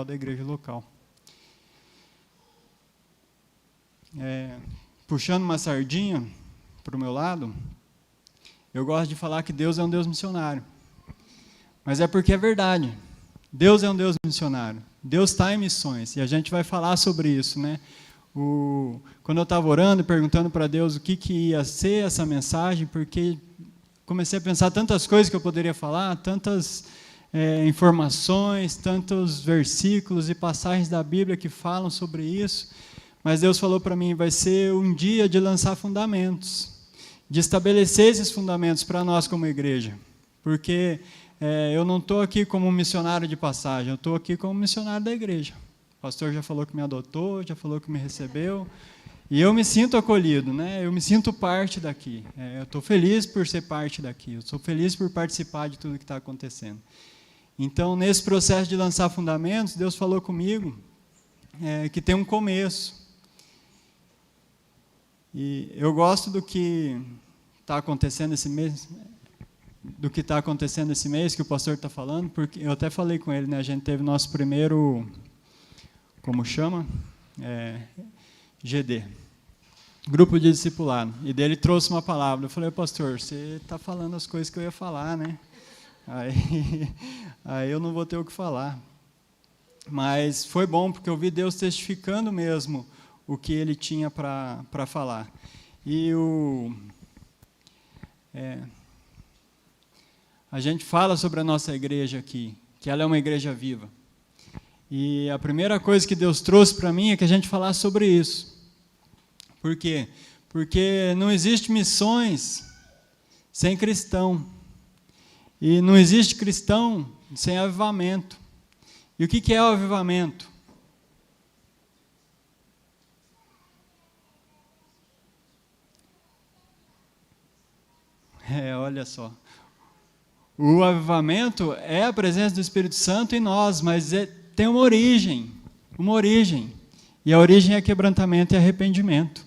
da igreja local. Puxando uma sardinha para o meu lado, eu gosto de falar que Deus é um Deus missionário. Mas é porque é verdade. Deus é um Deus missionário. Deus está em missões. E a gente vai falar sobre isso, né? Quando eu estava orando e perguntando para Deus o que ia ser essa mensagem, porque comecei a pensar tantas coisas que eu poderia falar, tantas informações, tantos versículos e passagens da Bíblia que falam sobre isso. Mas Deus falou para mim, vai ser um dia de lançar fundamentos, de estabelecer esses fundamentos para nós como igreja. Porque eu não estou aqui como um missionário de passagem, eu estou aqui como missionário da igreja. O pastor já falou que me adotou, já falou que me recebeu, e eu me sinto acolhido, né? Eu me sinto parte daqui. Eu estou feliz por ser parte daqui, eu estou feliz por participar de tudo que está acontecendo. Então, nesse processo de lançar fundamentos, Deus falou comigo que tem um começo. E eu gosto do que está acontecendo esse mês, que o pastor está falando, porque eu até falei com ele, né? A gente teve nosso primeiro, como chama? GD, Grupo de Discipulado. E dele trouxe uma palavra. Eu falei, pastor, você está falando as coisas que eu ia falar, né? Aí eu não vou ter o que falar. Mas foi bom, porque eu vi Deus testificando mesmo o que ele tinha para falar. E a gente fala sobre a nossa igreja aqui, que ela é uma igreja viva. E a primeira coisa que Deus trouxe para mim é que a gente falasse sobre isso. Por quê? Porque não existe missões sem cristão. E não existe cristão sem avivamento. E o que é o avivamento? Olha só. O avivamento é a presença do Espírito Santo em nós, mas tem uma origem. E a origem é quebrantamento e arrependimento.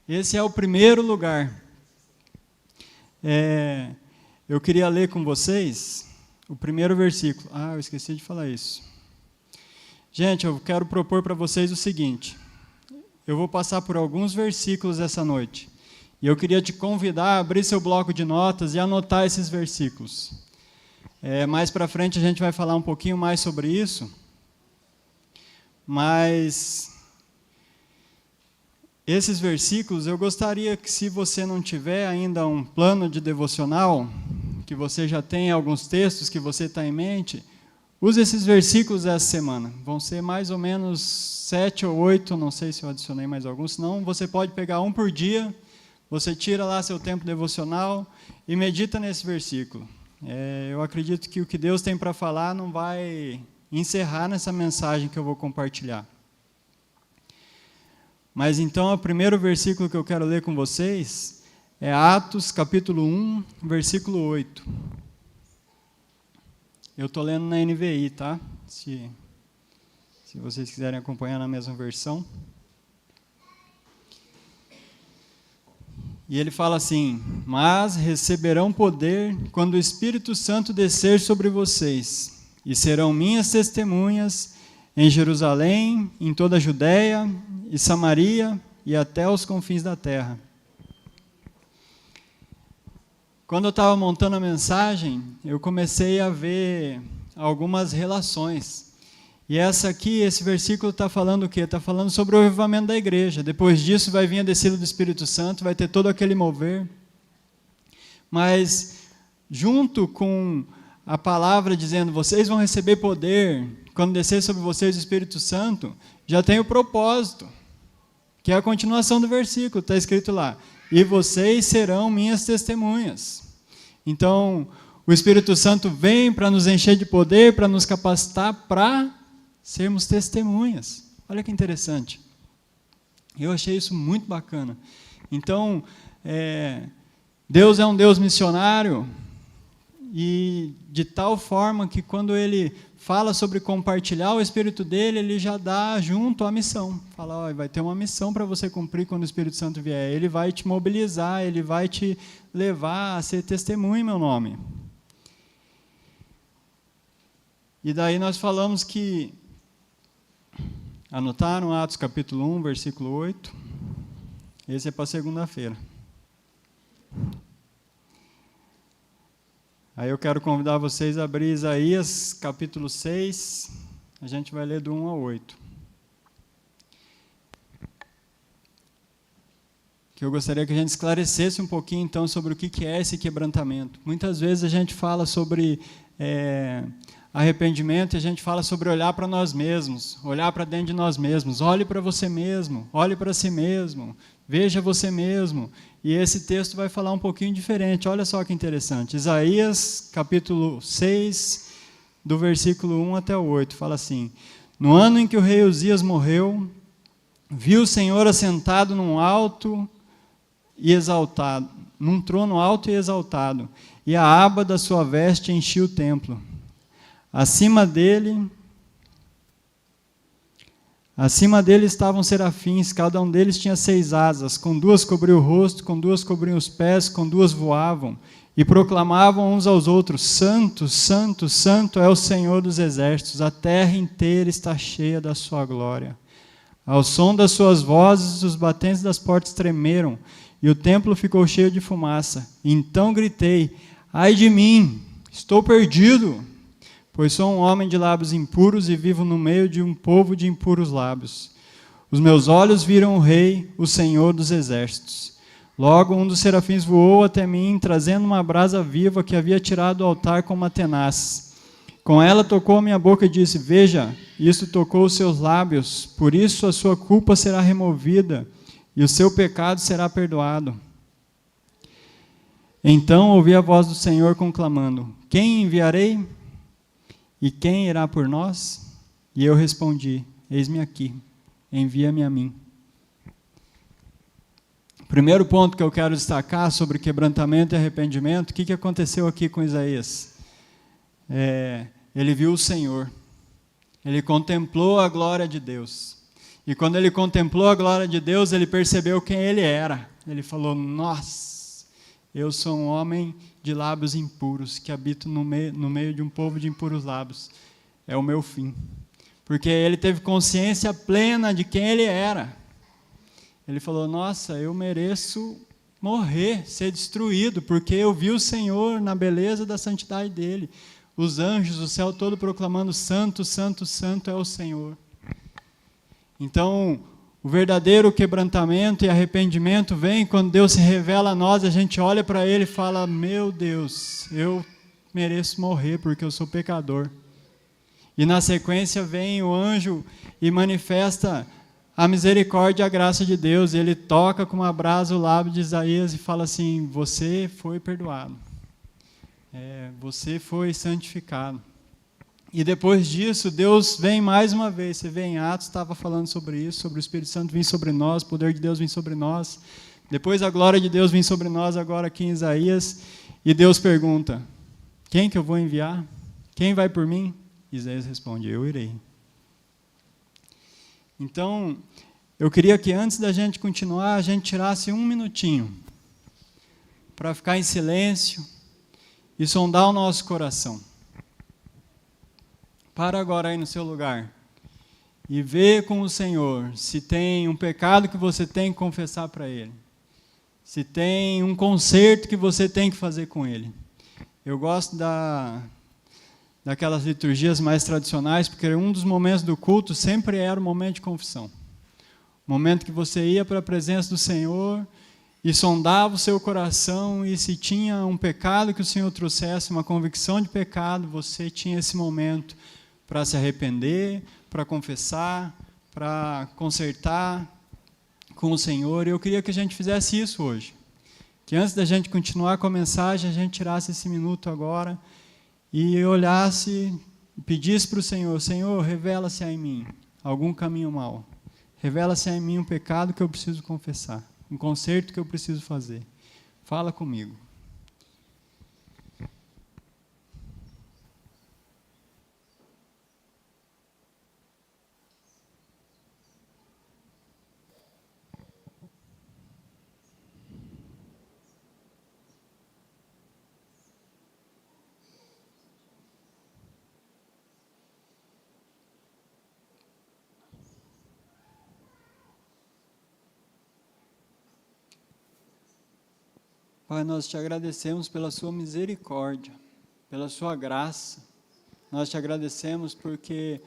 Esse é o primeiro lugar. Eu queria ler com vocês o primeiro versículo. Eu esqueci de falar isso. Gente, eu quero propor para vocês o seguinte. Eu vou passar por alguns versículos essa noite. E eu queria te convidar a abrir seu bloco de notas e anotar esses versículos. Mais para frente a gente vai falar um pouquinho mais sobre isso. Mas esses versículos, eu gostaria que, se você não tiver ainda um plano de devocional, que você já tenha alguns textos que você está em mente, use esses versículos essa semana. Vão ser mais ou menos 7 ou 8, não sei se eu adicionei mais alguns, senão você pode pegar um por dia. Você tira lá seu tempo devocional e medita nesse versículo. Eu acredito que o que Deus tem para falar não vai encerrar nessa mensagem que eu vou compartilhar. Mas então, o primeiro versículo que eu quero ler com vocês é Atos, capítulo 1, versículo 8. Eu estou lendo na NVI, tá? Se vocês quiserem acompanhar na mesma versão. E ele fala assim, mas receberão poder quando o Espírito Santo descer sobre vocês, e serão minhas testemunhas em Jerusalém, em toda a Judéia e Samaria e até os confins da terra. Quando eu estava montando a mensagem, eu comecei a ver algumas relações. E esse versículo está falando o quê? Está falando sobre o avivamento da igreja. Depois disso vai vir a descida do Espírito Santo, vai ter todo aquele mover. Mas, junto com a palavra dizendo, vocês vão receber poder, quando descer sobre vocês o Espírito Santo, já tem o propósito, que é a continuação do versículo, está escrito lá, e vocês serão minhas testemunhas. Então, o Espírito Santo vem para nos encher de poder, para nos capacitar para sermos testemunhas. Olha que interessante. Eu achei isso muito bacana. Então, Deus é um Deus missionário, e de tal forma que quando Ele fala sobre compartilhar o Espírito dele, Ele já dá junto a missão. Fala, vai ter uma missão para você cumprir quando o Espírito Santo vier. Ele vai te mobilizar, Ele vai te levar a ser testemunha em meu nome. E daí nós falamos que Anotaram Atos capítulo 1, versículo 8? Esse é para segunda-feira. Aí eu quero convidar vocês a abrir Isaías capítulo 6, a gente vai ler do 1 ao 8. Que eu gostaria que a gente esclarecesse um pouquinho então sobre o que é esse quebrantamento. Muitas vezes a gente fala sobre arrependimento e a gente fala sobre olhar para nós mesmos, olhar para dentro de nós mesmos. Olhe para você mesmo, olhe para si mesmo, veja você mesmo. E esse texto vai falar um pouquinho diferente. Olha só que interessante. Isaías, capítulo 6, do versículo 1 até o 8, fala assim: No ano em que o rei Uzias morreu, viu o Senhor assentado num alto e exaltado, num trono alto e exaltado, e a aba da sua veste enchia o templo. Acima dele estavam serafins, cada um deles tinha 6 asas, com 2 cobriam o rosto, com 2 cobriam os pés, com 2 voavam, e proclamavam uns aos outros: Santo, Santo, Santo é o Senhor dos exércitos, a terra inteira está cheia da sua glória. Ao som das suas vozes, os batentes das portas tremeram, e o templo ficou cheio de fumaça. Então gritei: Ai de mim, estou perdido, pois sou um homem de lábios impuros e vivo no meio de um povo de impuros lábios. Os meus olhos viram o Rei, o Senhor dos exércitos. Logo um dos serafins voou até mim, trazendo uma brasa viva que havia tirado do altar com uma tenaz. Com ela tocou a minha boca e disse: Veja, isto tocou os seus lábios, por isso a sua culpa será removida e o seu pecado será perdoado. Então ouvi a voz do Senhor conclamando: Quem enviarei? E quem irá por nós? E eu respondi: Eis-me aqui, envia-me a mim. O primeiro ponto que eu quero destacar sobre quebrantamento e arrependimento, o que aconteceu aqui com Isaías? Ele viu o Senhor, ele contemplou a glória de Deus. E quando ele contemplou a glória de Deus, ele percebeu quem ele era. Ele falou: Nossa, eu sou um homem de lábios impuros, que habito no meio de um povo de impuros lábios. É o meu fim. Porque ele teve consciência plena de quem ele era. Ele falou: Nossa, eu mereço morrer, ser destruído, porque eu vi o Senhor na beleza da santidade dele. Os anjos, o céu todo proclamando: Santo, Santo, Santo é o Senhor. Então, o verdadeiro quebrantamento e arrependimento vem quando Deus se revela a nós, a gente olha para Ele e fala: Meu Deus, eu mereço morrer porque eu sou pecador. E na sequência vem o anjo e manifesta a misericórdia e a graça de Deus. E ele toca com uma brasa o lábio de Isaías e fala assim: Você foi perdoado. Você foi santificado. E depois disso, Deus vem mais uma vez. Você vê em Atos, estava falando sobre isso, sobre o Espírito Santo vir sobre nós, o poder de Deus vir sobre nós. Depois a glória de Deus vem sobre nós, agora aqui em Isaías. E Deus pergunta: Quem que eu vou enviar? Quem vai por mim? Isaías responde: Eu irei. Então, eu queria que antes da gente continuar, a gente tirasse um minutinho para ficar em silêncio e sondar o nosso coração. Para agora aí no seu lugar e vê com o Senhor se tem um pecado que você tem que confessar para Ele, se tem um conserto que você tem que fazer com Ele. Eu gosto daquelas liturgias mais tradicionais, porque um dos momentos do culto sempre era o momento de confissão. O momento que você ia para a presença do Senhor e sondava o seu coração, e se tinha um pecado que o Senhor trouxesse, uma convicção de pecado, você tinha esse momento para se arrepender, para confessar, para consertar com o Senhor. E eu queria que a gente fizesse isso hoje. Que antes da gente continuar com a mensagem, a gente tirasse esse minuto agora e olhasse, pedisse para o Senhor: Senhor, revela-se em mim algum caminho mau. Revela-se em mim um pecado que eu preciso confessar, um conserto que eu preciso fazer. Fala comigo. Pai, nós te agradecemos pela sua misericórdia, pela sua graça. Nós te agradecemos porque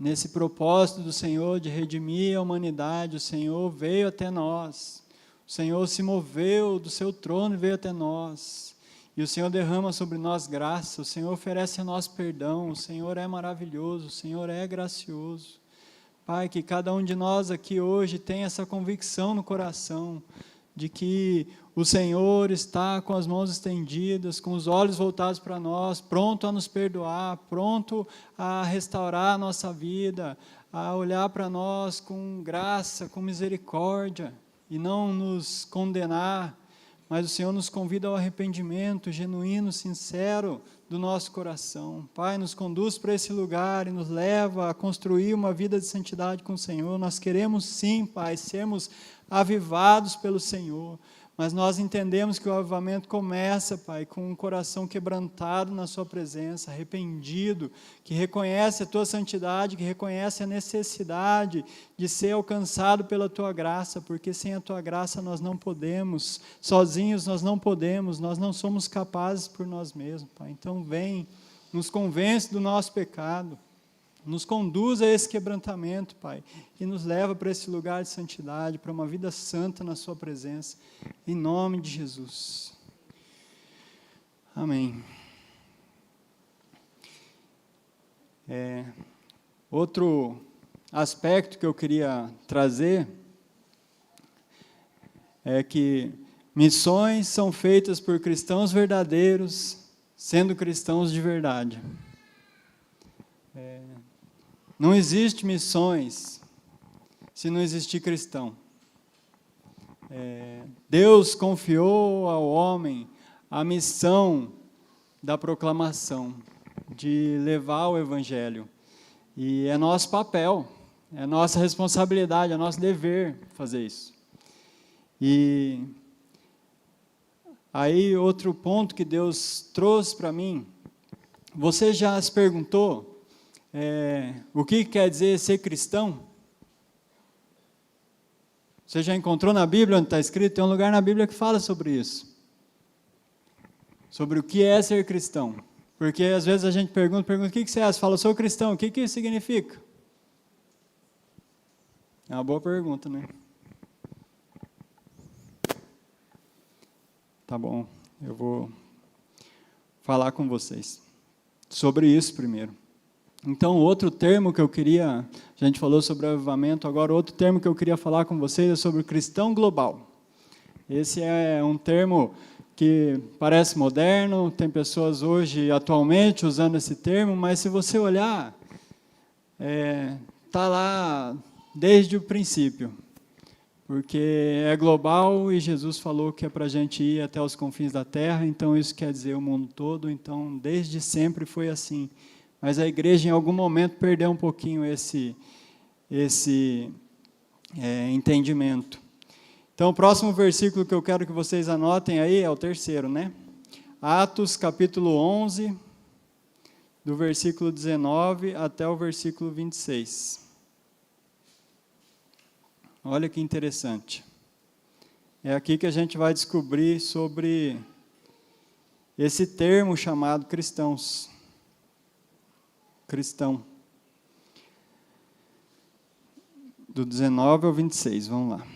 nesse propósito do Senhor de redimir a humanidade, o Senhor veio até nós. O Senhor se moveu do seu trono e veio até nós. E o Senhor derrama sobre nós graça, o Senhor oferece a nós perdão, o Senhor é maravilhoso, o Senhor é gracioso. Pai, que cada um de nós aqui hoje tenha essa convicção no coração de que o Senhor está com as mãos estendidas, com os olhos voltados para nós, pronto a nos perdoar, pronto a restaurar a nossa vida, a olhar para nós com graça, com misericórdia, e não nos condenar, mas o Senhor nos convida ao arrependimento genuíno, sincero do nosso coração. Pai, nos conduz para esse lugar e nos leva a construir uma vida de santidade com o Senhor. Nós queremos sim, Pai, sermos avivados pelo Senhor, mas nós entendemos que o avivamento começa, Pai, com um coração quebrantado na sua presença, arrependido, que reconhece a tua santidade, que reconhece a necessidade de ser alcançado pela tua graça, porque sem a tua graça nós não podemos, sozinhos nós não podemos, nós não somos capazes por nós mesmos, Pai. Então vem, nos convence do nosso pecado, nos conduz a esse quebrantamento, Pai, e nos leva para esse lugar de santidade, para uma vida santa na sua presença, em nome de Jesus. Amém. Outro aspecto que eu queria trazer é que missões são feitas por cristãos verdadeiros, sendo cristãos de verdade. Não existe missões se não existir cristão. Deus confiou ao homem a missão da proclamação, de levar o Evangelho. E é nosso papel, é nossa responsabilidade, é nosso dever fazer isso. E aí, outro ponto que Deus trouxe para mim, você já se perguntou o que quer dizer ser cristão? Você já encontrou na Bíblia onde está escrito? Tem um lugar na Bíblia que fala sobre isso. Sobre o que é ser cristão. Porque às vezes a gente pergunta, o que você é? Você fala, sou cristão, o que isso significa? É uma boa pergunta, né? Tá bom, eu vou falar com vocês sobre isso primeiro. Então, outro termo que eu queria, a gente falou sobre avivamento, agora outro termo que eu queria falar com vocês é sobre o cristão global. Esse é um termo que parece moderno, tem pessoas hoje, atualmente, usando esse termo, mas se você olhar, está lá desde o princípio, porque é global e Jesus falou que é para a gente ir até os confins da terra, então isso quer dizer o mundo todo, então desde sempre foi assim. Mas a igreja, em algum momento, perdeu um pouquinho esse entendimento. Então, o próximo versículo que eu quero que vocês anotem aí é o terceiro, né? Atos, capítulo 11, do versículo 19 até o versículo 26. Olha que interessante. É aqui que a gente vai descobrir sobre esse termo chamado cristãos. Cristão. Do 19 ao 26, vamos lá.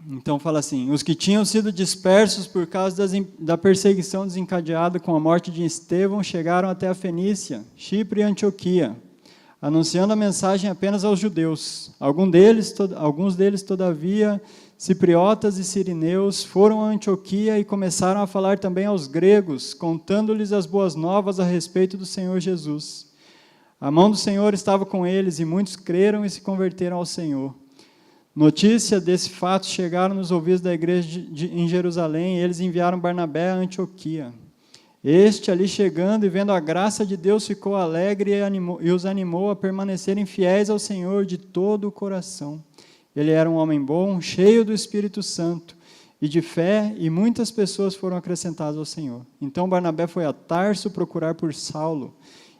Então fala assim, os que tinham sido dispersos por causa da perseguição desencadeada com a morte de Estevão chegaram até a Fenícia, Chipre e Antioquia, anunciando a mensagem apenas aos judeus. Alguns deles, todavia, cipriotas e sirineus, foram a Antioquia e começaram a falar também aos gregos, contando-lhes as boas novas a respeito do Senhor Jesus. A mão do Senhor estava com eles, e muitos creram e se converteram ao Senhor. Notícia desse fato chegaram nos ouvidos da igreja em Jerusalém, e eles enviaram Barnabé a Antioquia. Este, ali chegando e vendo a graça de Deus, ficou alegre e os animou a permanecerem fiéis ao Senhor de todo o coração. Ele era um homem bom, cheio do Espírito Santo e de fé, e muitas pessoas foram acrescentadas ao Senhor. Então Barnabé foi a Tarso procurar por Saulo,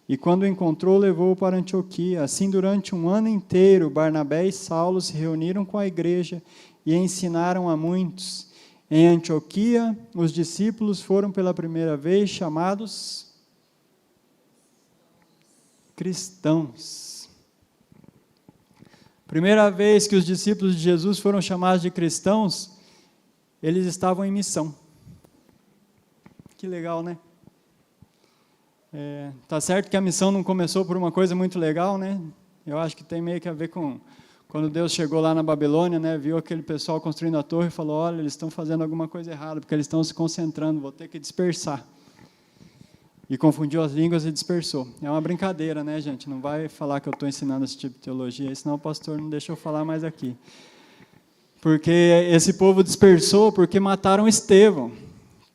e quando o encontrou, levou-o para Antioquia. Assim, durante um ano inteiro, Barnabé e Saulo se reuniram com a igreja e ensinaram a muitos. Em Antioquia, os discípulos foram pela primeira vez chamados cristãos. Primeira vez que os discípulos de Jesus foram chamados de cristãos, eles estavam em missão. Que legal, né? Tá certo que a missão não começou por uma coisa muito legal, né? Eu acho que tem meio que a ver com quando Deus chegou lá na Babilônia, né? Viu aquele pessoal construindo a torre e falou: olha, eles estão fazendo alguma coisa errada, porque eles estão se concentrando, vou ter que dispersar. E confundiu as línguas e dispersou. É uma brincadeira, né, gente? Não vai falar que eu estou ensinando esse tipo de teologia, senão o pastor não deixa eu falar mais aqui. Porque esse povo dispersou porque mataram Estevão,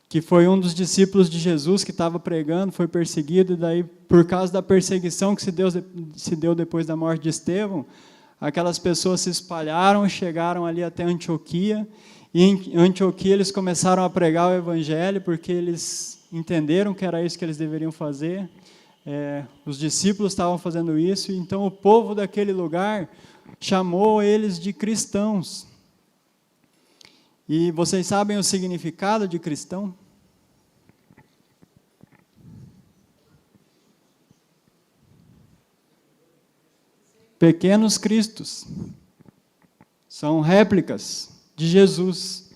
que foi um dos discípulos de Jesus que estava pregando, foi perseguido, e daí, por causa da perseguição que se deu depois da morte de Estevão, aquelas pessoas se espalharam e chegaram ali até Antioquia, e em Antioquia eles começaram a pregar o evangelho, porque eles entenderam que era isso que eles deveriam fazer, os discípulos estavam fazendo isso, então o povo daquele lugar chamou eles de cristãos. E vocês sabem o significado de cristão? Pequenos cristos. São réplicas de Jesus.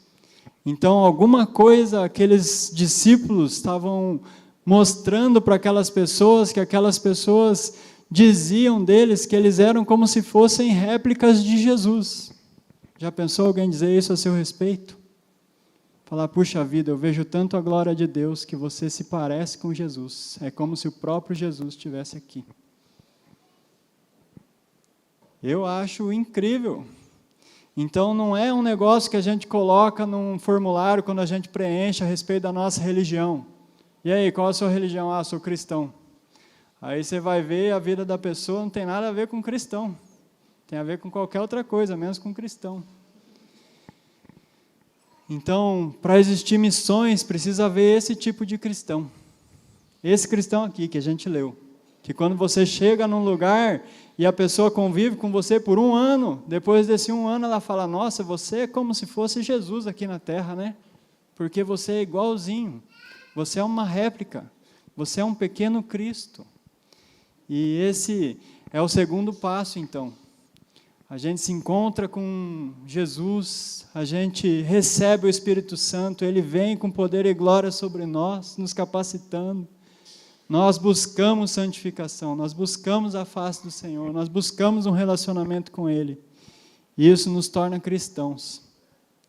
Então, alguma coisa aqueles discípulos estavam mostrando para aquelas pessoas, que aquelas pessoas diziam deles que eles eram como se fossem réplicas de Jesus. Já pensou alguém dizer isso a seu respeito? Falar: puxa vida, eu vejo tanto a glória de Deus que você se parece com Jesus. É como se o próprio Jesus estivesse aqui. Eu acho incrível. Então não é um negócio que a gente coloca num formulário quando a gente preenche a respeito da nossa religião. E aí, qual é a sua religião? Ah, sou cristão. Aí você vai ver, a vida da pessoa não tem nada a ver com cristão. Tem a ver com qualquer outra coisa, menos com cristão. Então, para existir missões, precisa haver esse tipo de cristão. Esse cristão aqui, que a gente leu. Que quando você chega num lugar e a pessoa convive com você por 1 ano, depois desse 1 ano ela fala: nossa, você é como se fosse Jesus aqui na terra, né? Porque você é igualzinho. Você é uma réplica. Você é um pequeno Cristo. E esse é o segundo passo, então. A gente se encontra com Jesus, a gente recebe o Espírito Santo, Ele vem com poder e glória sobre nós, nos capacitando. Nós buscamos santificação, nós buscamos a face do Senhor, nós buscamos um relacionamento com Ele. E isso nos torna cristãos.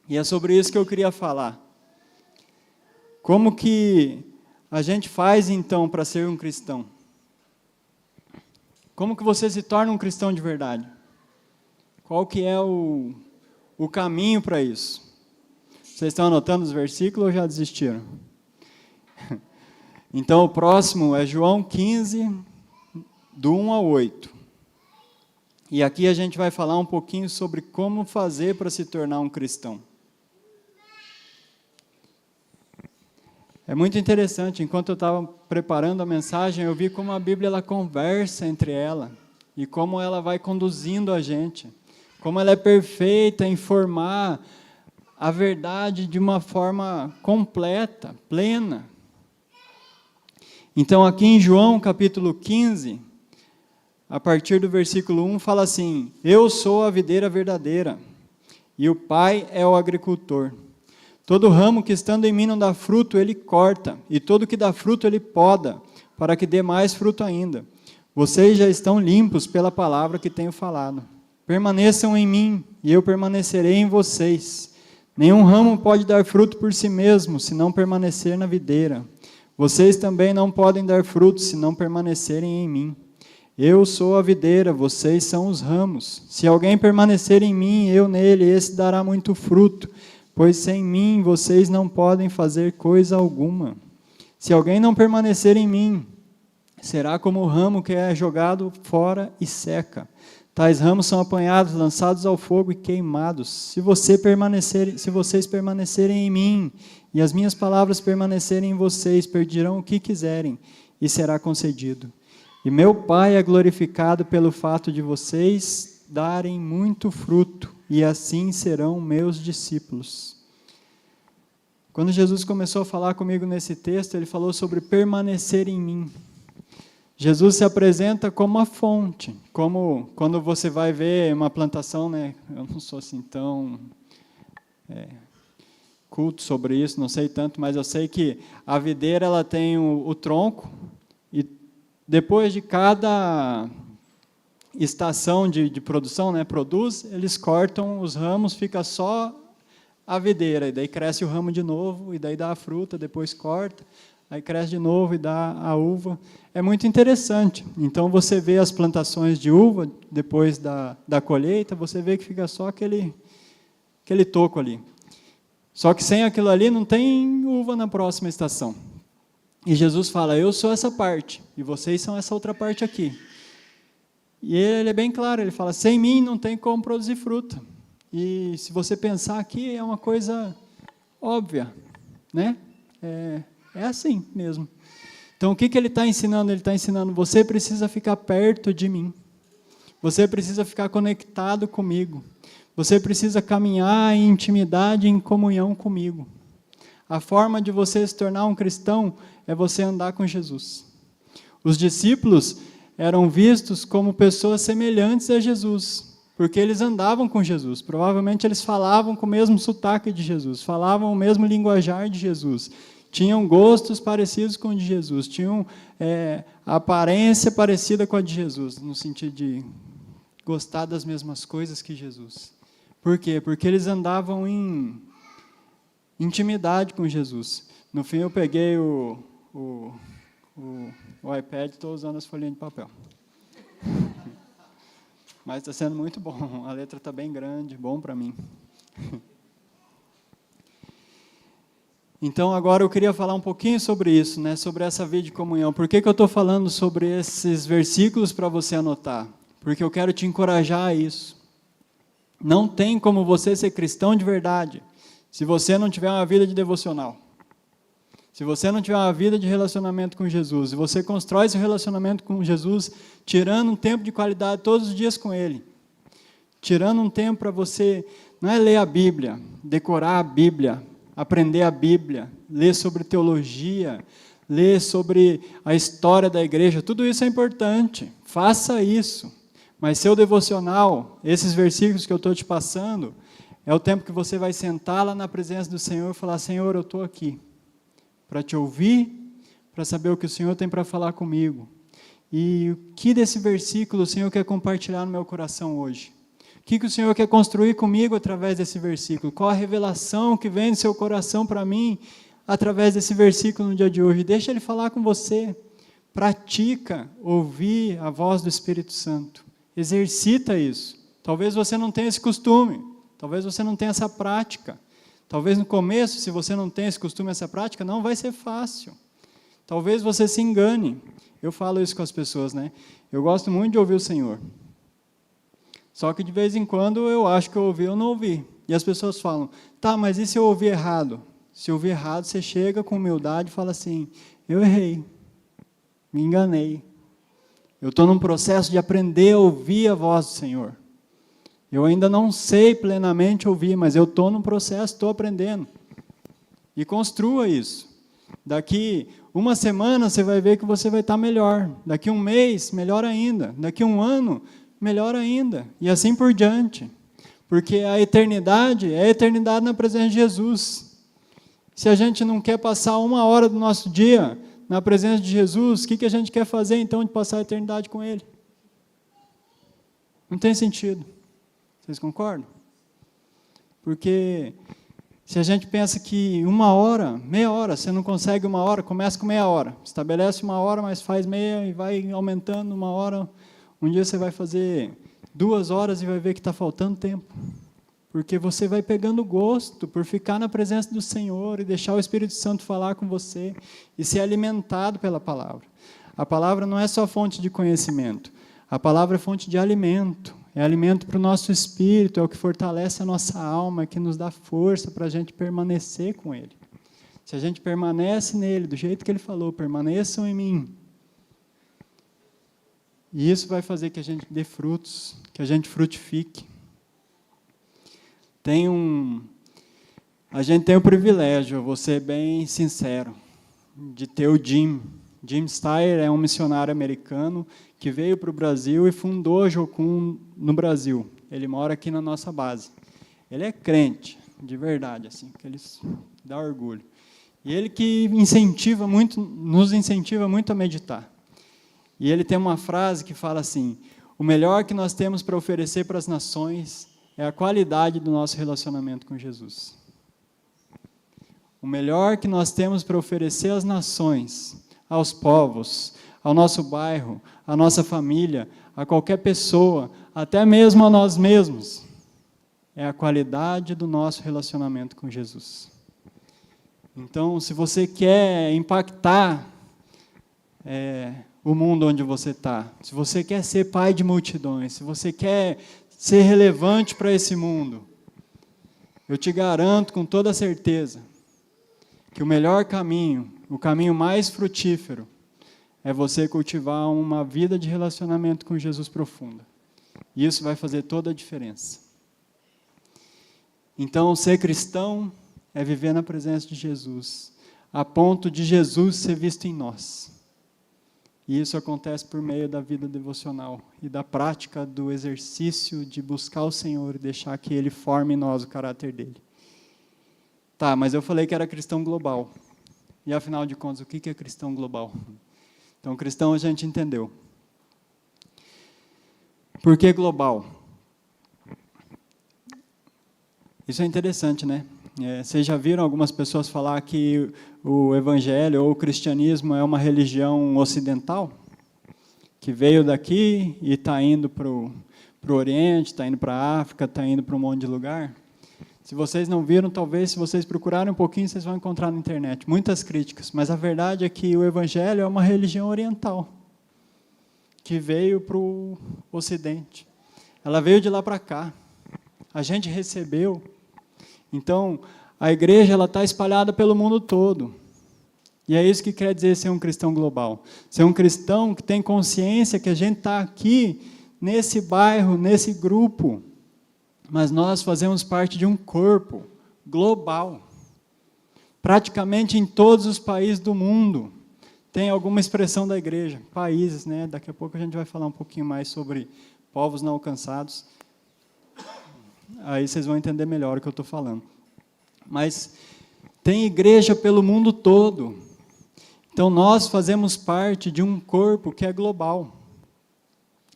E é sobre isso que eu queria falar. Como que a gente faz, então, para ser um cristão? Como que você se torna um cristão de verdade? Qual que é o caminho para isso? Vocês estão anotando os versículos ou já desistiram? Então, o próximo é João 15, do 1 ao 8. E aqui a gente vai falar um pouquinho sobre como fazer para se tornar um cristão. É muito interessante, enquanto eu estava preparando a mensagem, eu vi como a Bíblia ela conversa entre ela, e como ela vai conduzindo a gente, como ela é perfeita em formar a verdade de uma forma completa, plena. Então, aqui em João, capítulo 15, a partir do versículo 1, fala assim: eu sou a videira verdadeira, e o Pai é o agricultor. Todo ramo que estando em mim não dá fruto, ele corta, e todo que dá fruto, ele poda, para que dê mais fruto ainda. Vocês já estão limpos pela palavra que tenho falado. Permaneçam em mim, e eu permanecerei em vocês. Nenhum ramo pode dar fruto por si mesmo, se não permanecer na videira. Vocês também não podem dar fruto, se não permanecerem em mim. Eu sou a videira, vocês são os ramos. Se alguém permanecer em mim, eu nele, esse dará muito fruto, pois sem mim vocês não podem fazer coisa alguma. Se alguém não permanecer em mim, será como o ramo que é jogado fora e seca. Tais ramos são apanhados, lançados ao fogo e queimados. Se vocês permanecerem em mim, e as minhas palavras permanecerem em vocês, pedirão o que quiserem, e será concedido. E meu Pai é glorificado pelo fato de vocês darem muito fruto, e assim serão meus discípulos. Quando Jesus começou a falar comigo nesse texto, ele falou sobre permanecer em mim. Jesus se apresenta como a fonte, como quando você vai ver uma plantação, né? Eu não sou assim tão culto sobre isso, não sei tanto, mas eu sei que a videira ela tem o tronco e depois de cada estação de produção, né, produz, eles cortam os ramos, fica só a videira, e daí cresce o ramo de novo, e daí dá a fruta, depois corta, aí cresce de novo e dá a uva. É muito interessante. Então, você vê as plantações de uva, depois da colheita, você vê que fica só aquele toco ali. Só que sem aquilo ali, não tem uva na próxima estação. E Jesus fala, eu sou essa parte, e vocês são essa outra parte aqui. E ele é bem claro, ele fala, sem mim não tem como produzir fruta. E se você pensar aqui, é uma coisa óbvia, né? É assim mesmo. Então, o que ele está ensinando? Ele está ensinando, você precisa ficar perto de mim. Você precisa ficar conectado comigo. Você precisa caminhar em intimidade, em comunhão comigo. A forma de você se tornar um cristão é você andar com Jesus. Os discípulos eram vistos como pessoas semelhantes a Jesus, porque eles andavam com Jesus. Provavelmente eles falavam com o mesmo sotaque de Jesus, falavam o mesmo linguajar de Jesus, tinham gostos parecidos com o de Jesus, tinham a aparência parecida com a de Jesus, no sentido de gostar das mesmas coisas que Jesus. Por quê? Porque eles andavam em intimidade com Jesus. No fim, eu peguei o iPad e estou usando as folhinhas de papel. Mas está sendo muito bom. A letra está bem grande, bom para mim. Então, agora eu queria falar um pouquinho sobre isso, né, sobre essa vida de comunhão. Por que eu estou falando sobre esses versículos para você anotar? Porque eu quero te encorajar a isso. Não tem como você ser cristão de verdade se você não tiver uma vida de devocional. Se você não tiver uma vida de relacionamento com Jesus, e você constrói esse relacionamento com Jesus, tirando um tempo de qualidade todos os dias com Ele, tirando um tempo para você, não é ler a Bíblia, decorar a Bíblia, aprender a Bíblia, ler sobre teologia, ler sobre a história da igreja, tudo isso é importante, faça isso, mas seu devocional, esses versículos que eu estou te passando, é o tempo que você vai sentar lá na presença do Senhor e falar, Senhor, eu estou aqui, para te ouvir, para saber o que o Senhor tem para falar comigo. E o que desse versículo o Senhor quer compartilhar no meu coração hoje? O que o Senhor quer construir comigo através desse versículo? Qual a revelação que vem do seu coração para mim através desse versículo no dia de hoje? Deixa Ele falar com você. Pratica ouvir a voz do Espírito Santo. Exercita isso. Talvez você não tenha esse costume. Talvez você não tenha essa prática. Talvez no começo, se você não tem esse costume, essa prática, não vai ser fácil. Talvez você se engane. Eu falo isso com as pessoas, né? Eu gosto muito de ouvir o Senhor. Só que de vez em quando eu acho que eu ouvi ou não ouvi. E as pessoas falam, tá, mas e se eu ouvir errado? Se eu ouvir errado, você chega com humildade e fala assim, eu errei, me enganei. Eu estou num processo de aprender a ouvir a voz do Senhor. Eu ainda não sei plenamente ouvir, mas eu estou num processo, estou aprendendo. E construa isso. Daqui uma semana você vai ver que você vai estar melhor. Daqui um mês, melhor ainda. Daqui um ano, melhor ainda. E assim por diante. Porque a eternidade é a eternidade na presença de Jesus. Se a gente não quer passar uma hora do nosso dia na presença de Jesus, o que a gente quer fazer então de passar a eternidade com Ele? Não tem sentido. Vocês concordam? Porque se a gente pensa que uma hora, meia hora, você não consegue uma hora, começa com meia hora. Estabelece uma hora, mas faz meia e vai aumentando uma hora. Um dia você vai fazer 2 horas e vai ver que está faltando tempo. Porque você vai pegando gosto por ficar na presença do Senhor e deixar o Espírito Santo falar com você e ser alimentado pela palavra. A palavra não é só fonte de conhecimento. A palavra é fonte de alimento. É alimento para o nosso espírito, é o que fortalece a nossa alma, é que nos dá força para a gente permanecer com Ele. Se a gente permanece nele, do jeito que Ele falou, permaneçam em mim. E isso vai fazer que a gente dê frutos, que a gente frutifique. Tem A gente tem o privilégio, vou ser bem sincero, de ter o Jim. Jim Steyer é um missionário americano que veio para o Brasil e fundou a Jocum no Brasil. Ele mora aqui na nossa base. Ele é crente, de verdade, assim, que ele dá orgulho. E ele que incentiva muito, nos incentiva muito a meditar. E ele tem uma frase que fala assim: o melhor que nós temos para oferecer para as nações é a qualidade do nosso relacionamento com Jesus. O melhor que nós temos para oferecer às nações, aos povos, ao nosso bairro, à nossa família, a qualquer pessoa, até mesmo a nós mesmos, é a qualidade do nosso relacionamento com Jesus. Então, se você quer impactar o mundo onde você está, se você quer ser pai de multidões, se você quer ser relevante para esse mundo, eu te garanto com toda certeza que o melhor caminho, o caminho mais frutífero, é você cultivar uma vida de relacionamento com Jesus profunda. E isso vai fazer toda a diferença. Então, ser cristão é viver na presença de Jesus, a ponto de Jesus ser visto em nós. E isso acontece por meio da vida devocional e da prática do exercício de buscar o Senhor e deixar que Ele forme em nós o caráter dEle. Tá, mas eu falei que era cristão global. E afinal de contas, o que é cristão global? Então, cristão a gente entendeu. Por que global? Isso é interessante, né? Vocês já viram algumas pessoas falar que o evangelho ou o cristianismo é uma religião ocidental? Que veio daqui e está indo para o Oriente, está indo para a África, está indo para um monte de lugar? Se vocês não viram, talvez, se vocês procurarem um pouquinho, vocês vão encontrar na internet muitas críticas. Mas a verdade é que o evangelho é uma religião oriental, que veio para o Ocidente. Ela veio de lá para cá. A gente recebeu. Então, a igreja está espalhada pelo mundo todo. E é isso que quer dizer ser um cristão global. Ser um cristão que tem consciência que a gente está aqui, nesse bairro, nesse grupo, mas nós fazemos parte de um corpo global. Praticamente em todos os países do mundo tem alguma expressão da igreja. Países, né? Daqui a pouco a gente vai falar um pouquinho mais sobre povos não alcançados. Aí vocês vão entender melhor o que eu estou falando. Mas tem igreja pelo mundo todo. Então nós fazemos parte de um corpo que é global.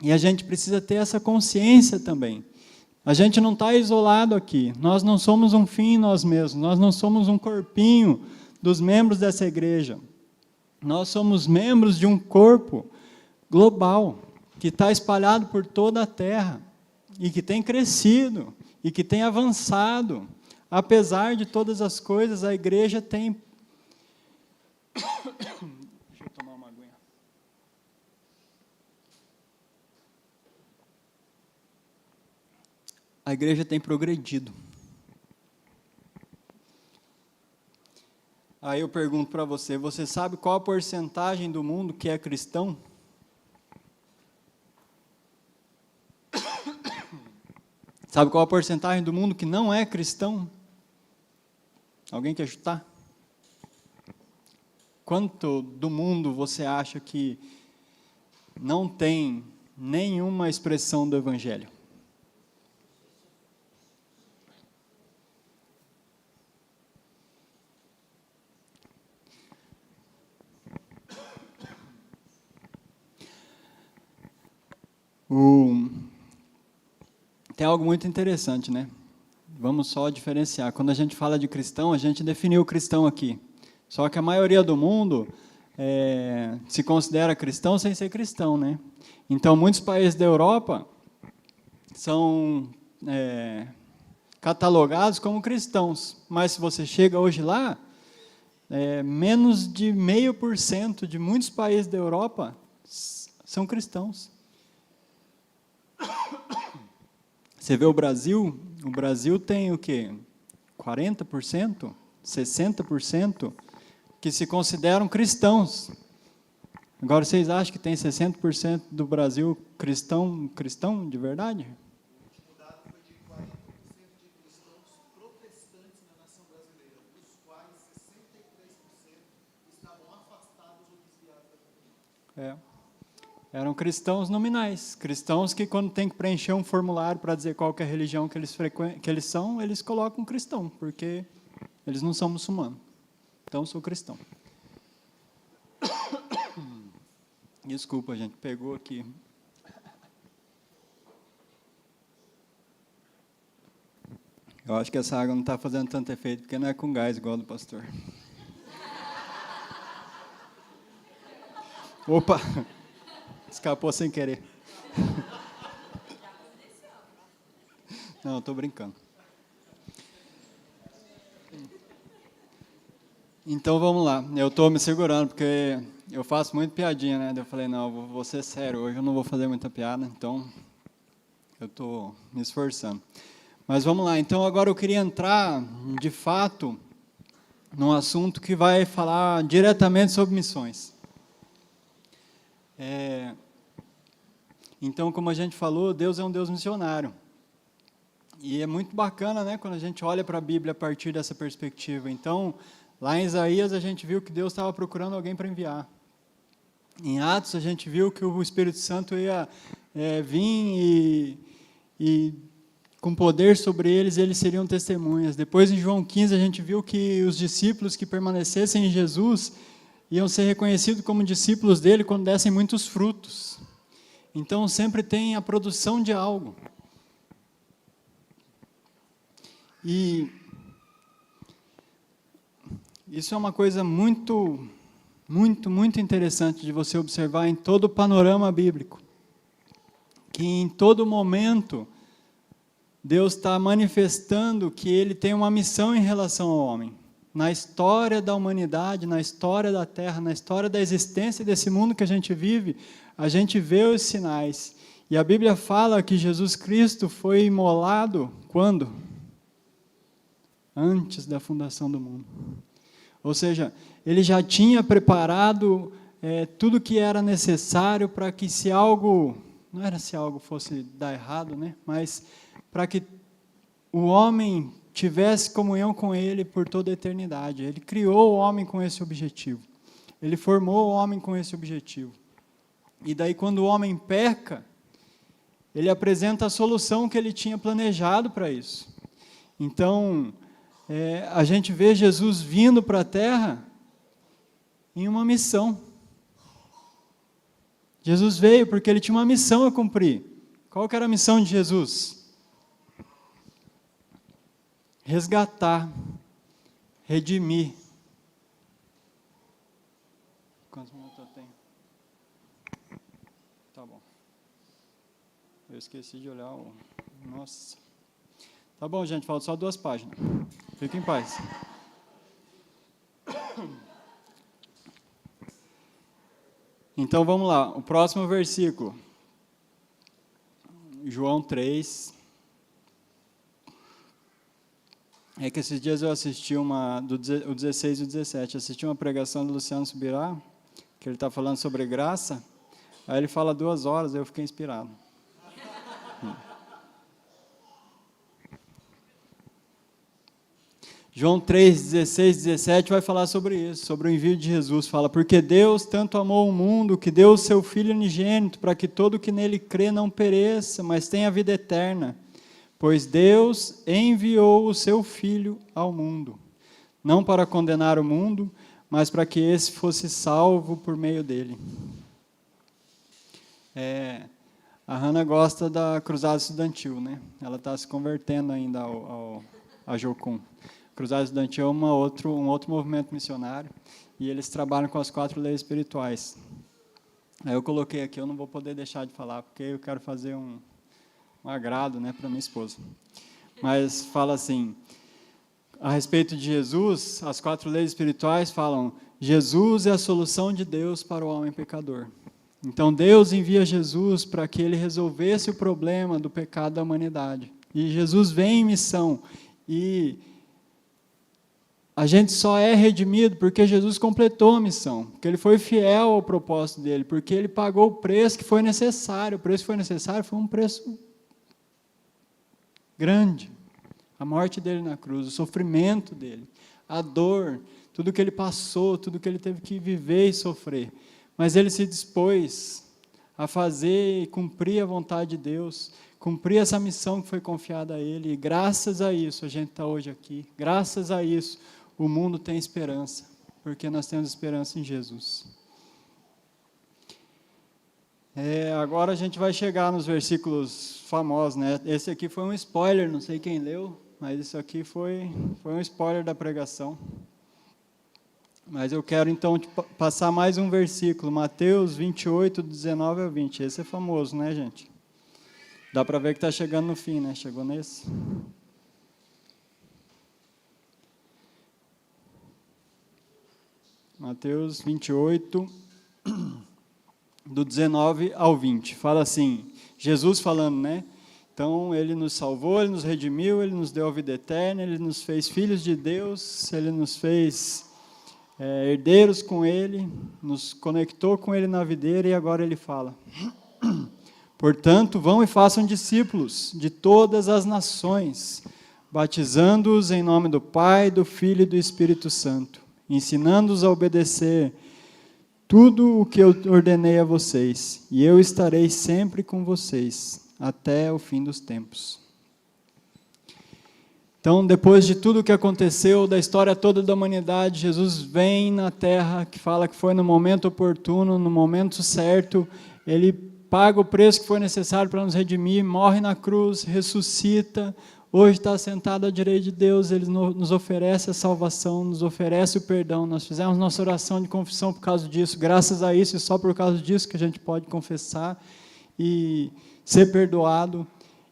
E a gente precisa ter essa consciência também. A gente não está isolado aqui. Nós não somos um fim em nós mesmos. Nós não somos um corpinho dos membros dessa igreja. Nós somos membros de um corpo global, que está espalhado por toda a terra, e que tem crescido, e que tem avançado. Apesar de todas as coisas, a igreja tem... Deixa eu tomar uma aguinha. A igreja tem progredido. Aí eu pergunto para você, você sabe qual a porcentagem do mundo que é cristão? Sabe qual a porcentagem do mundo que não é cristão? Alguém quer chutar? Quanto do mundo você acha que não tem nenhuma expressão do evangelho? Tem algo muito interessante, né? Vamos só diferenciar. Quando a gente fala de cristão, a gente definiu o cristão aqui. Só que a maioria do mundo se considera cristão sem ser cristão, né? Então, muitos países da Europa são catalogados como cristãos. Mas se você chega hoje lá, menos de 0,5% de muitos países da Europa são cristãos. Você vê o Brasil tem o quê? 40%? 60% que se consideram cristãos. Agora, vocês acham que tem 60% do Brasil cristão de verdade? O dado foi de 40% de cristãos protestantes na nação brasileira. É. Eram cristãos nominais, cristãos que quando tem que preencher um formulário para dizer qual que é a religião que eles são, eles colocam cristão, porque eles não são muçulmanos. Então, eu sou cristão. Desculpa, gente, pegou aqui. Eu acho que essa água não está fazendo tanto efeito, porque não é com gás igual do pastor. Opa! Escapou sem querer. Não, estou brincando. Então vamos lá. Eu estou me segurando, porque eu faço muito piadinha, né? Eu falei, não, vou ser sério, hoje eu não vou fazer muita piada, então eu estou me esforçando. Mas vamos lá, então agora eu queria entrar, de fato, num assunto que vai falar diretamente sobre missões. Então, como a gente falou, Deus é um Deus missionário. E é muito bacana, né, quando a gente olha para a Bíblia a partir dessa perspectiva. Então, lá em Isaías, a gente viu que Deus estava procurando alguém para enviar. Em Atos, a gente viu que o Espírito Santo ia vir e com poder sobre eles seriam testemunhas. Depois, em João 15, a gente viu que os discípulos que permanecessem em Jesus iam ser reconhecidos como discípulos dele quando dessem muitos frutos. Então, sempre tem a produção de algo. E isso é uma coisa muito, muito, muito interessante de você observar em todo o panorama bíblico. Que em todo momento, Deus está manifestando que Ele tem uma missão em relação ao homem. Na história da humanidade, na história da Terra, na história da existência desse mundo que a gente vive, a gente vê os sinais. E a Bíblia fala que Jesus Cristo foi imolado quando? Antes da fundação do mundo. Ou seja, Ele já tinha preparado tudo que era necessário para que se algo, não era se algo fosse dar errado, né? Mas para que o homem tivesse comunhão com Ele por toda a eternidade. Ele criou o homem com esse objetivo. Ele formou o homem com esse objetivo. E daí, quando o homem peca, Ele apresenta a solução que Ele tinha planejado para isso. Então, a gente vê Jesus vindo para a Terra em uma missão. Jesus veio porque Ele tinha uma missão a cumprir. Qual que era a missão de Jesus? Resgatar, redimir. Quantos minutos eu tenho? Tá bom. Eu esqueci de olhar o... Nossa. Tá bom, gente, falta só 2 páginas. Fiquem em paz. Então, vamos lá. O próximo versículo. João 3. É que esses dias eu assisti o 16 e o 17, assisti uma pregação do Luciano Subirá, que ele está falando sobre graça, aí ele fala 2 horas, aí eu fiquei inspirado. João 3, 16, 17 vai falar sobre isso, sobre o envio de Jesus. Fala, porque Deus tanto amou o mundo, que deu o seu Filho unigênito, para que todo que nele crê não pereça, mas tenha vida eterna. Pois Deus enviou o seu Filho ao mundo, não para condenar o mundo, mas para que esse fosse salvo por meio dele. A Hannah gosta da Cruzada Estudantil, né? Ela está se convertendo ainda a Jocum. Cruzada Estudantil é um outro movimento missionário, e eles trabalham com as 4 leis espirituais. Aí eu coloquei aqui, eu não vou poder deixar de falar, porque eu quero fazer um agrado, né, para minha esposa. Mas fala assim, a respeito de Jesus, as 4 leis espirituais falam, Jesus é a solução de Deus para o homem pecador. Então Deus envia Jesus para que ele resolvesse o problema do pecado da humanidade. E Jesus vem em missão. E a gente só é redimido porque Jesus completou a missão, porque ele foi fiel ao propósito dele, porque ele pagou o preço que foi necessário. O preço que foi necessário foi um preço grande, a morte dele na cruz, o sofrimento dele, a dor, tudo que ele passou, tudo que ele teve que viver e sofrer, mas ele se dispôs a fazer e cumprir a vontade de Deus, cumprir essa missão que foi confiada a ele, e graças a isso a gente está hoje aqui, graças a isso o mundo tem esperança, porque nós temos esperança em Jesus. Agora a gente vai chegar nos versículos famosos, né? Esse aqui foi um spoiler, não sei quem leu, mas isso aqui foi um spoiler da pregação. Mas eu quero então passar mais um versículo, Mateus 28, 19 a 20. Esse é famoso, né, gente? Dá para ver que está chegando no fim, né? Chegou nesse. Mateus 28, do 19 ao 20. Fala assim, Jesus falando, né? Então, ele nos salvou, ele nos redimiu, ele nos deu a vida eterna, ele nos fez filhos de Deus, ele nos fez herdeiros com ele, nos conectou com ele na videira, e agora ele fala: portanto, vão e façam discípulos de todas as nações, batizando-os em nome do Pai, do Filho e do Espírito Santo, ensinando-os a obedecer tudo o que eu ordenei a vocês, e eu estarei sempre com vocês, até o fim dos tempos. Então, depois de tudo o que aconteceu, da história toda da humanidade, Jesus vem na terra, que fala que foi no momento oportuno, no momento certo, ele paga o preço que foi necessário para nos redimir, morre na cruz, ressuscita, hoje está sentado à direita de Deus, ele nos oferece a salvação, nos oferece o perdão. Nós fizemos nossa oração de confissão por causa disso, graças a isso e só por causa disso que a gente pode confessar e ser perdoado.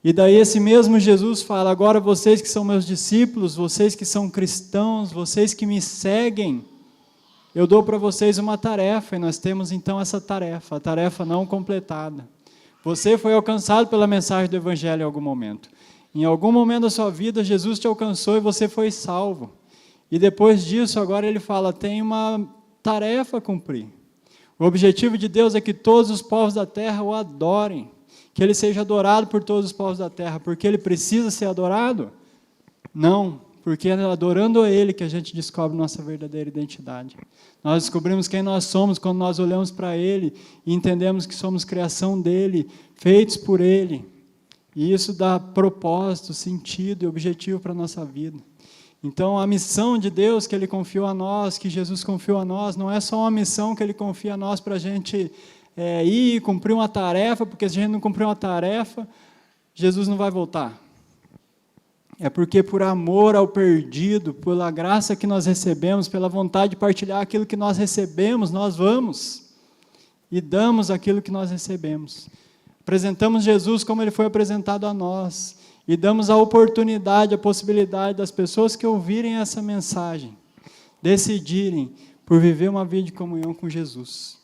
E daí esse mesmo Jesus fala: agora vocês que são meus discípulos, vocês que são cristãos, vocês que me seguem, eu dou para vocês uma tarefa, e nós temos então essa tarefa, a tarefa não completada. Você foi alcançado pela mensagem do Evangelho em algum momento. Em algum momento da sua vida, Jesus te alcançou e você foi salvo. E depois disso, agora ele fala, tem uma tarefa a cumprir. O objetivo de Deus é que todos os povos da terra o adorem, que ele seja adorado por todos os povos da terra, porque ele precisa ser adorado? Não, porque é adorando a ele que a gente descobre nossa verdadeira identidade. Nós descobrimos quem nós somos quando nós olhamos para ele e entendemos que somos criação dele, feitos por ele. E isso dá propósito, sentido e objetivo para a nossa vida. Então, a missão de Deus que ele confiou a nós, que Jesus confiou a nós, não é só uma missão que ele confia a nós para a gente ir cumprir uma tarefa, porque se a gente não cumprir uma tarefa, Jesus não vai voltar. É porque por amor ao perdido, pela graça que nós recebemos, pela vontade de partilhar aquilo que nós recebemos, nós vamos e damos aquilo que nós recebemos. Apresentamos Jesus como ele foi apresentado a nós e damos a oportunidade, a possibilidade das pessoas que ouvirem essa mensagem decidirem por viver uma vida de comunhão com Jesus.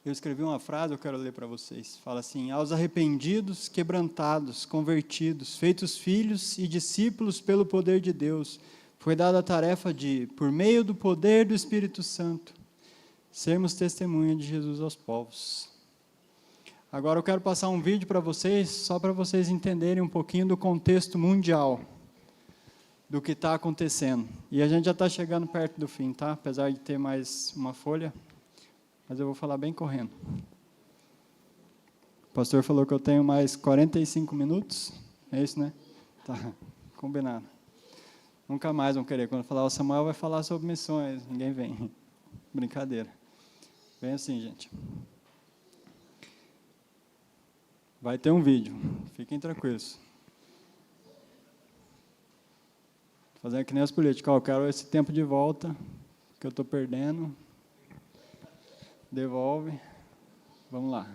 Eu escrevi uma frase, eu quero ler para vocês. Fala assim: aos arrependidos, quebrantados, convertidos, feitos filhos e discípulos pelo poder de Deus, foi dada a tarefa de, por meio do poder do Espírito Santo, sermos testemunha de Jesus aos povos. Agora eu quero passar um vídeo para vocês, só para vocês entenderem um pouquinho do contexto mundial, do que está acontecendo. E a gente já está chegando perto do fim, tá? Apesar de ter mais uma folha, mas eu vou falar bem correndo. O pastor falou que eu tenho mais 45 minutos, é isso, né? Tá, combinado. Nunca mais vão querer. Quando falar, o Samuel vai falar sobre missões, ninguém vem. Brincadeira. Vem assim, gente. Vai ter um vídeo, fiquem tranquilos. Fazendo que nem os políticos, eu quero esse tempo de volta, que eu estou perdendo. Devolve. Vamos lá.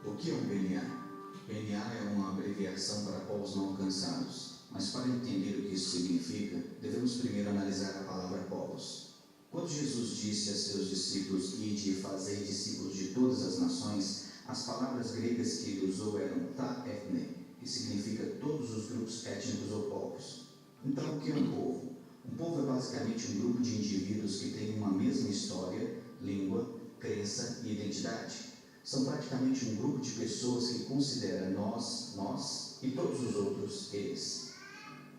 O que é um PNA? PNA é uma abreviação para povos não alcançados, mas para entender o que isso significa, devemos primeiro analisar a palavra povos. Quando Jesus disse a seus discípulos, ide e fazei discípulos de todas as nações, as palavras gregas que ele usou eram ta ethne, que significa todos os grupos étnicos ou povos. Então, o que é um povo? Um povo é basicamente um grupo de indivíduos que têm uma mesma história, língua, crença e identidade. São praticamente um grupo de pessoas que considera nós e todos os outros eles.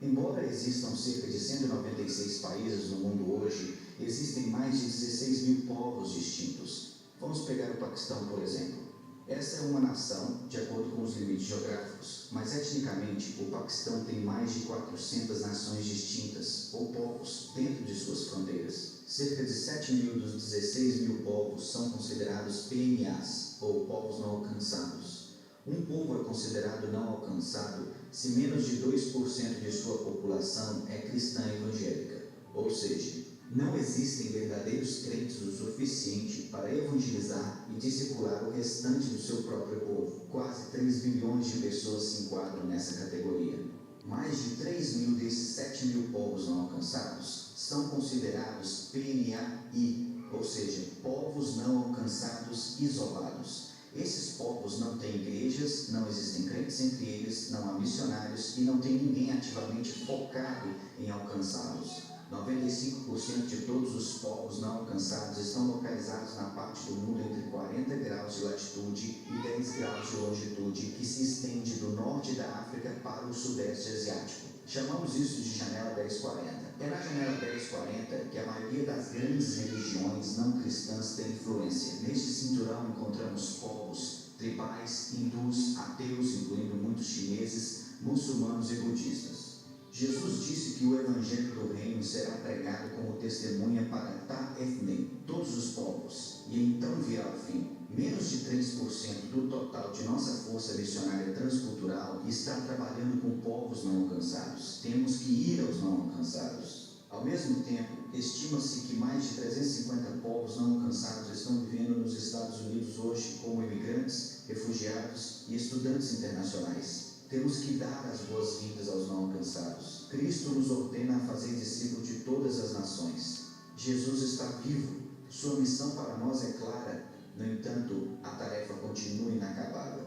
Embora existam cerca de 196 países no mundo hoje, existem mais de 16 mil povos distintos. Vamos pegar o Paquistão, por exemplo. Essa é uma nação, de acordo com os limites geográficos, mas etnicamente o Paquistão tem mais de 400 nações distintas, ou povos, dentro de suas fronteiras. Cerca de 7 mil dos 16 mil povos são considerados PNAs, ou povos não alcançados. Um povo é considerado não alcançado se menos de 2% de sua população é cristã evangélica, ou seja, não existem verdadeiros crentes o suficiente para evangelizar e discipular o restante do seu próprio povo. Quase 3 bilhões de pessoas se enquadram nessa categoria. Mais de 3 mil desses 7 mil povos não alcançados são considerados PNAI, ou seja, povos não alcançados isolados. Esses povos não têm igrejas, não existem crentes entre eles, não há missionários e não tem ninguém ativamente focado em alcançá-los. 95% de todos os povos não alcançados estão localizados na parte do mundo entre 40 graus de latitude e 10 graus de longitude, que se estende do norte da África para o sudeste asiático. Chamamos isso de janela 1040. É na janela 1040 que a maioria das grandes religiões não cristãs tem influência. Neste cinturão encontramos povos tribais, hindus, ateus, incluindo muitos chineses, muçulmanos e budistas. Jesus disse que o evangelho do reino será pregado como testemunha para Ta'efnem, todos os povos, e então virá o fim. Menos de 3% do total de nossa força missionária transcultural está trabalhando com povos não alcançados. Temos que ir aos não alcançados. Ao mesmo tempo, estima-se que mais de 350 povos não alcançados estão vivendo nos Estados Unidos hoje como imigrantes, refugiados e estudantes internacionais. Temos que dar as boas-vindas aos não alcançados. Cristo nos ordena a fazer discípulos de todas as nações. Jesus está vivo. Sua missão para nós é clara. No entanto, a tarefa continua inacabada.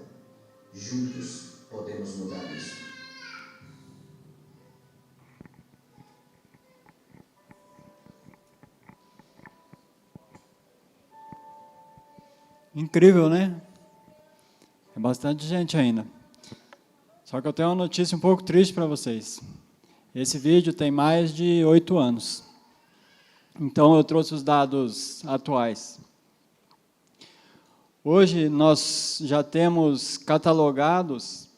Juntos podemos mudar isso. Incrível, né? É bastante gente ainda. Só que eu tenho uma notícia um pouco triste para vocês. Esse vídeo tem mais de 8 anos. Então, eu trouxe os dados atuais. Hoje, nós já temos catalogados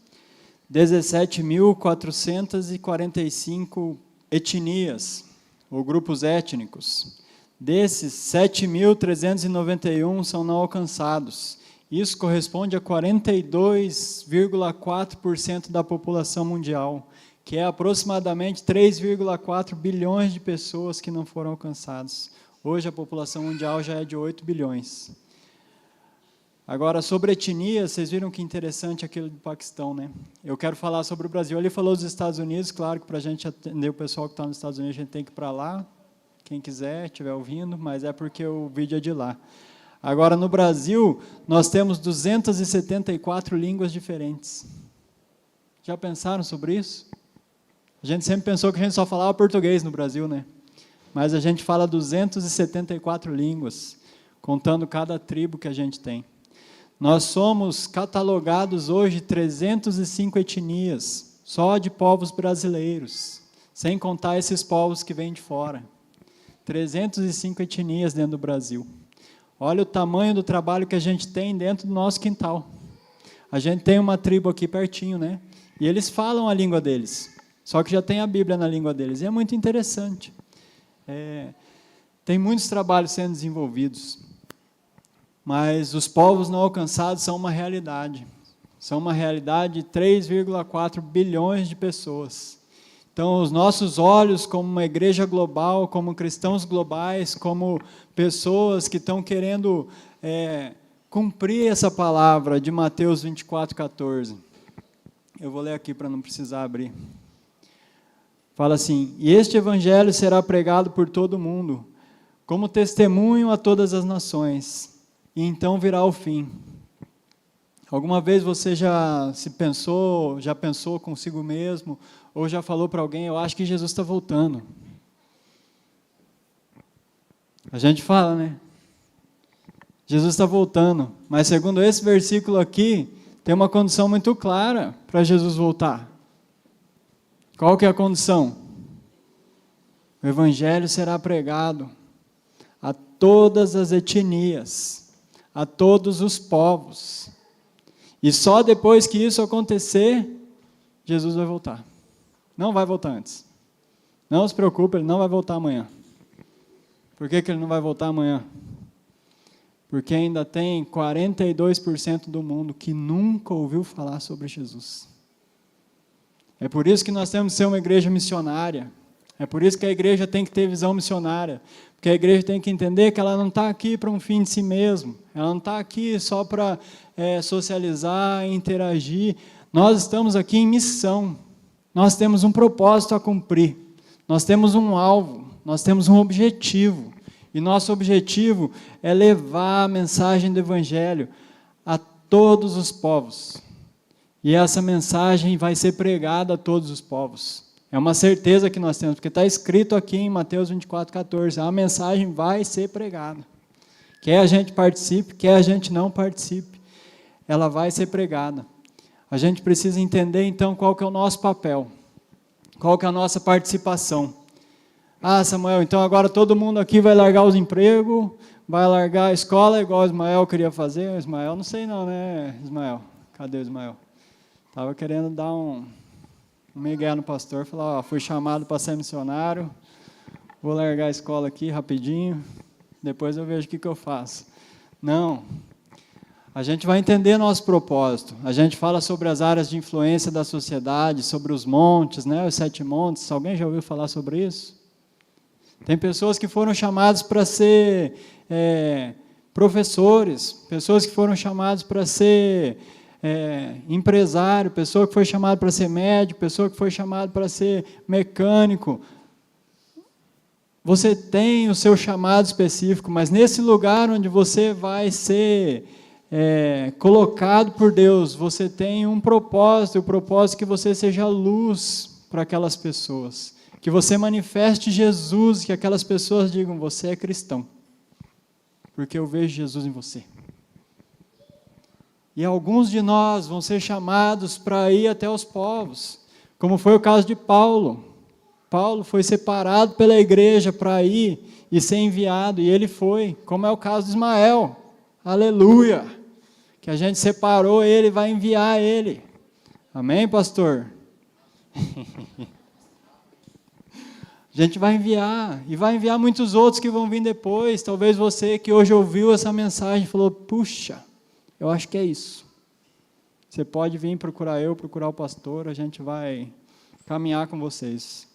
17.445 etnias, ou grupos étnicos. Desses, 7.391 são não alcançados. Isso corresponde a 42,4% da população mundial, que é aproximadamente 3,4 bilhões de pessoas que não foram alcançadas. Hoje a população mundial já é de 8 bilhões. Agora, sobre etnia, vocês viram que interessante aquilo do Paquistão, né? Eu quero falar sobre o Brasil. Ele falou dos Estados Unidos, claro que para a gente atender o pessoal que está nos Estados Unidos, a gente tem que ir para lá, quem quiser, estiver ouvindo, mas é porque o vídeo é de lá. Agora, no Brasil, nós temos 274 línguas diferentes. Já pensaram sobre isso? A gente sempre pensou que a gente só falava português no Brasil, né? Mas a gente fala 274 línguas, contando cada tribo que a gente tem. Nós somos catalogados hoje 305 etnias, só de povos brasileiros, sem contar esses povos que vêm de fora. 305 etnias dentro do Brasil. Olha o tamanho do trabalho que a gente tem dentro do nosso quintal. A gente tem uma tribo aqui pertinho, né? E eles falam a língua deles, só que já tem a Bíblia na língua deles. E é muito interessante. Tem muitos trabalhos sendo desenvolvidos, mas os povos não alcançados são uma realidade. São uma realidade de 3,4 bilhões de pessoas. Então, os nossos olhos, como uma igreja global, como cristãos globais, como pessoas que estão querendo cumprir essa palavra de Mateus 24:14. Eu vou ler aqui para não precisar abrir. Fala assim: e este evangelho será pregado por todo o mundo, como testemunho a todas as nações, e então virá o fim. Alguma vez você já pensou consigo mesmo, ou já falou para alguém, eu acho que Jesus está voltando? A gente fala, né? Jesus está voltando. Mas segundo esse versículo aqui, tem uma condição muito clara para Jesus voltar. Qual que é a condição? O evangelho será pregado a todas as etnias, a todos os povos. E só depois que isso acontecer, Jesus vai voltar. Não vai voltar antes. Não se preocupe, ele não vai voltar amanhã. Por que ele não vai voltar amanhã? Porque ainda tem 42% do mundo que nunca ouviu falar sobre Jesus. É por isso que nós temos que ser uma igreja missionária. É por isso que a igreja tem que ter visão missionária. Porque a igreja tem que entender que ela não está aqui para um fim de si mesmo. Ela não está aqui só para socializar, interagir. Nós estamos aqui em missão. Nós temos um propósito a cumprir. Nós temos um alvo. Nós temos um objetivo. E nosso objetivo é levar a mensagem do Evangelho a todos os povos. E essa mensagem vai ser pregada a todos os povos. É uma certeza que nós temos, porque está escrito aqui em Mateus 24:14, a mensagem vai ser pregada. Quer a gente participe, quer a gente não participe, ela vai ser pregada. A gente precisa entender, então, qual que é o nosso papel, qual que é a nossa participação. Ah, Samuel, então agora todo mundo aqui vai largar os empregos, vai largar a escola, igual o Ismael queria fazer. O Ismael, não sei não, né, Ismael? Cadê o Ismael? Estava querendo dar um migué no pastor, falar, ó, fui chamado para ser missionário, vou largar a escola aqui rapidinho, depois eu vejo o que eu faço. Não, a gente vai entender nosso propósito. A gente fala sobre as áreas de influência da sociedade, sobre os montes, né, os 7 montes. Alguém já ouviu falar sobre isso? Tem pessoas que foram chamadas para ser professores, pessoas que foram chamadas para ser empresário, pessoa que foi chamada para ser médico, pessoa que foi chamada para ser mecânico. Você tem o seu chamado específico, mas nesse lugar onde você vai ser colocado por Deus, você tem um propósito, o propósito é que você seja luz para aquelas pessoas. Que você manifeste Jesus, que aquelas pessoas digam, você é cristão, porque eu vejo Jesus em você. E alguns de nós vão ser chamados para ir até os povos, como foi o caso de Paulo. Paulo foi separado pela igreja para ir e ser enviado, e ele foi, como é o caso de Ismael. Aleluia! Que a gente separou ele e vai enviar ele. Amém, pastor? A gente vai enviar, e vai enviar muitos outros que vão vir depois. Talvez você que hoje ouviu essa mensagem falou, puxa, eu acho que é isso. Você pode vir procurar eu, procurar o pastor, a gente vai caminhar com vocês.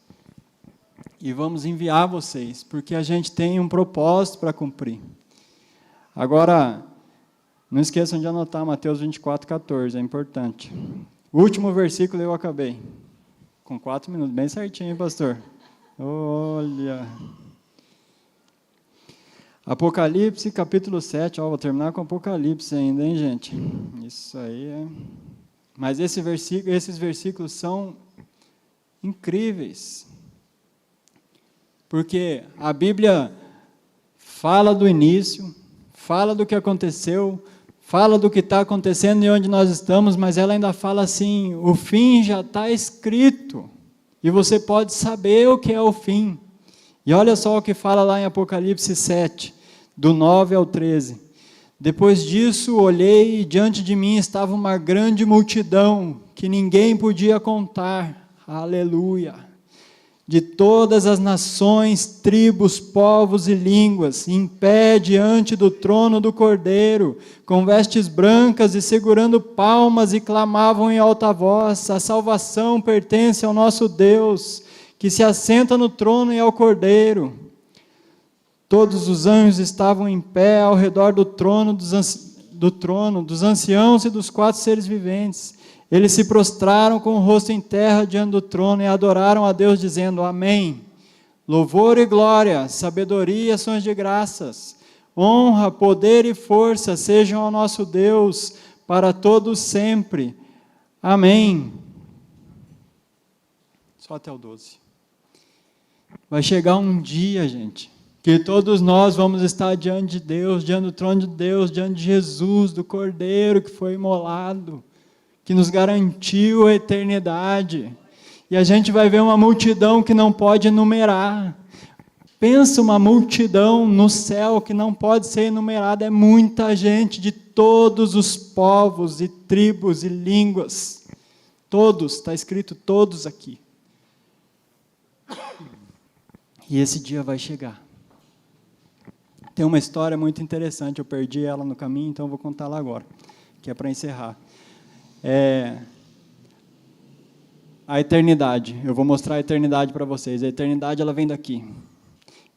E vamos enviar vocês, porque a gente tem um propósito para cumprir. Agora, não esqueçam de anotar Mateus 24:14, é importante. O último versículo eu acabei. Com 4 minutos, bem certinho, hein, pastor? Olha. Apocalipse, capítulo 7. Ó, vou terminar com Apocalipse ainda, hein, gente? Isso aí é... Mas esses versículos são incríveis. Porque a Bíblia fala do início, fala do que aconteceu, fala do que está acontecendo e onde nós estamos, mas ela ainda fala assim, o fim já está escrito. E você pode saber o que é o fim. E olha só o que fala lá em Apocalipse 7, do 9 ao 13. Depois disso, olhei e diante de mim estava uma grande multidão que ninguém podia contar. Aleluia! De todas as nações, tribos, povos e línguas, em pé diante do trono do Cordeiro, com vestes brancas e segurando palmas, e clamavam em alta voz, a salvação pertence ao nosso Deus, que se assenta no trono e ao Cordeiro. Todos os anjos estavam em pé ao redor do trono, dos anciãos e dos 4 seres viventes. Eles se prostraram com o rosto em terra diante do trono e adoraram a Deus, dizendo, amém. Louvor e glória, sabedoria e ações de graças, honra, poder e força sejam ao nosso Deus para todos sempre. Amém. Só até o 12. Vai chegar um dia, gente, que todos nós vamos estar diante de Deus, diante do trono de Deus, diante de Jesus, do Cordeiro que foi imolado, que nos garantiu a eternidade. E a gente vai ver uma multidão que não pode enumerar. Pensa uma multidão no céu que não pode ser enumerada, é muita gente de todos os povos e tribos e línguas. Todos, está escrito todos aqui. E esse dia vai chegar. Tem uma história muito interessante, eu perdi ela no caminho, então eu vou contar lá agora, que é para encerrar. A eternidade, eu vou mostrar a eternidade para vocês. A eternidade, ela vem daqui.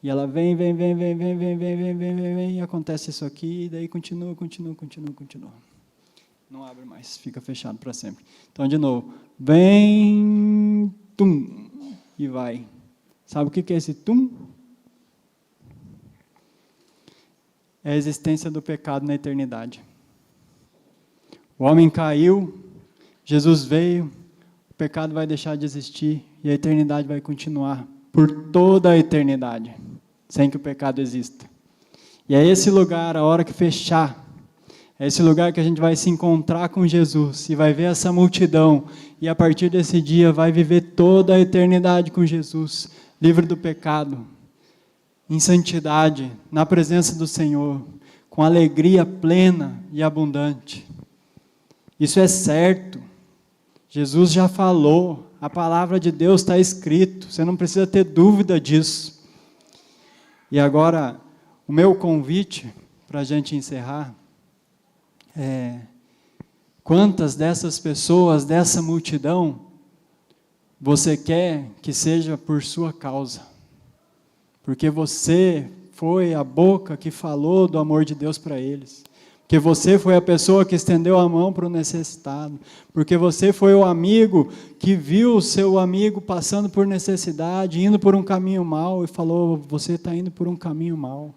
E ela vem, e acontece isso aqui, e daí continua. Não abre mais, fica fechado para sempre. Então, de novo, vem, tum, e vai. Sabe o que é esse tum? É a existência do pecado na eternidade. O homem caiu, Jesus veio, o pecado vai deixar de existir e a eternidade vai continuar por toda a eternidade, sem que o pecado exista. E é esse lugar, a hora que fechar, é esse lugar que a gente vai se encontrar com Jesus e vai ver essa multidão e a partir desse dia vai viver toda a eternidade com Jesus, livre do pecado, em santidade, na presença do Senhor, com alegria plena e abundante. Isso é certo. Jesus já falou, a palavra de Deus está escrito, você não precisa ter dúvida disso. E agora, o meu convite, para a gente encerrar, quantas dessas pessoas, dessa multidão, você quer que seja por sua causa? Porque você foi a boca que falou do amor de Deus para eles. Porque você foi a pessoa que estendeu a mão para o necessitado. Porque você foi o amigo que viu o seu amigo passando por necessidade, indo por um caminho mau e falou, você está indo por um caminho mau.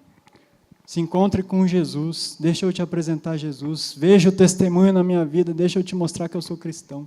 Se encontre com Jesus, deixa eu te apresentar Jesus, veja o testemunho na minha vida, deixa eu te mostrar que eu sou cristão.